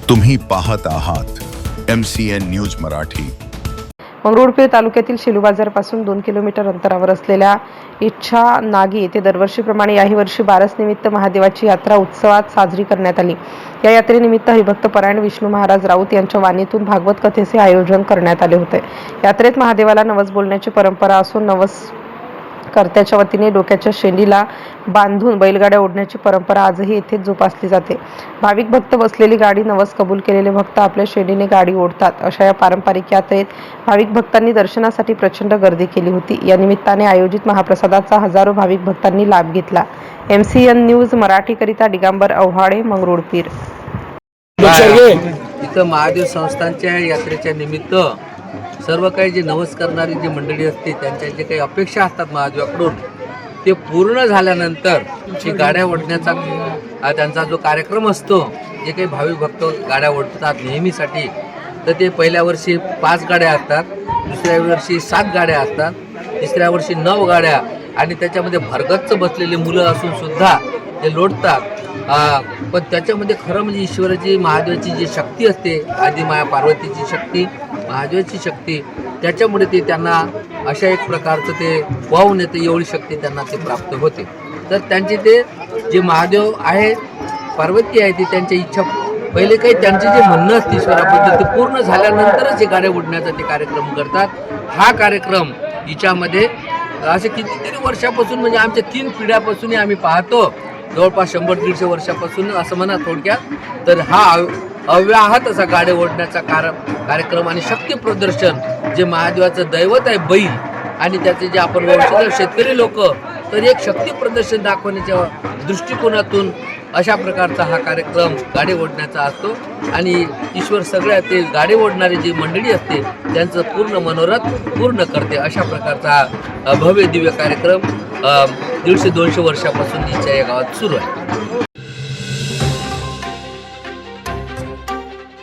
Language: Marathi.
तुम्ही पाहत आहात MCN न्यूज मराठी। मंगरुळपीर तालुक्यातील शेलू बाजारपासून 2 किलोमीटर अंतरावर असलेल्या इच्छा नागी येथे दरवर्षीप्रमाणे याही वर्षी बारस निमित्त महादेवाची यात्रा उत्सवात साजरी करण्यात आली। या यात्रेनिमित्त हरिभक्त परायण विष्णू महाराज राऊत यांच्या वाणीतून भागवत कथेचे आयोजन करण्यात आले होते। यात्रेत महादेवाला नवस बोलण्याची परंपरा असून नवस कर्त्याच्या वतीने डोक्याच्या शेंडीला बांधून बैलगाड्या ओढण्याची परंपरा आजही येथे जोपासली जाते। भाविक भक्त बसलेली गाडी नवस कबूल केलेले भक्त आपल्या शेंडीने गाडी ओढतात। अशा या पारंपरिक यात्रेत भाविक भक्तांनी दर्शनासाठी प्रचंड गर्दी केली होती। या निमित्ताने आयोजित महाप्रसादाचा हजारो भाविक भक्तांनी लाभ घेतला। MCN न्यूज मराठीकरिता दिगंबर आव्हाडे, मंगरुळपीर। इथं महादेव संस्थांच्या यात्रेच्या निमित्त सर्व काही जे नवस करणारी जी मंडळी असते त्यांच्या जे काही अपेक्षा असतात महादेवाकडून ते पूर्ण झाल्यानंतर जी गाड्या ओढण्याचा त्यांचा जो कार्यक्रम असतो, जे काही भाविक भक्त गाड्या ओढतात नेहमीसाठी, तर ते पहिल्या वर्षी 5 गाड्या असतात, दुसऱ्या वर्षी 7 गाड्या असतात, तिसऱ्या वर्षी 9 गाड्या आणि त्याच्यामध्ये भरगच्च बसलेली मुलं असून सुद्धा ते लोटतात। पण त्याच्यामध्ये खरं म्हणजे ईश्वराची महादेवाची जी शक्ती असते, आदी माया पार्वतीची शक्ती, महादेवाची शक्ती, त्याच्यामुळे ते त्यांना अशा एक प्रकारचं ते वाहून येते, एवढी शक्ती त्यांना ते प्राप्त होते। तर त्यांचे ते जे महादेव आहे, पार्वती आहे, ती त्यांच्या इच्छा पहिले काही त्यांचे जे म्हणणं असते ईश्वराबद्दल ते पूर्ण झाल्यानंतरच हे गाड्या ओढण्याचा ते कार्यक्रम करतात। हा कार्यक्रम हिच्यामध्ये असे कितीतरी वर्षापासून म्हणजे आमच्या 3 पिढ्यापासून आम्ही पाहतो, जवळपास 100-150 वर्षापासून असं म्हणा थोडक्यात। तर हा अव्याहत असा गाड्या ओढण्याचा कार्यक्रम आणि शक्ती प्रदर्शन, जे महादेवाचं दैवत आहे बैल आणि त्याचे जे आपण वंशज शेतकरी लोक, तर एक शक्ती प्रदर्शन दाखवण्याच्या दृष्टिकोनातून अशा प्रकारचा हा कार्यक्रम गाडी ओढण्याचा असतो। आणि ईश्वर सगळ्या ते गाडी ओढणारी जी मंडळी असते त्यांचं पूर्ण मनोरथ पूर्ण करते। अशा प्रकारचा हा भव्य दिव्य कार्यक्रम 150-200 वर्षापासून या गावात सुरू आहे।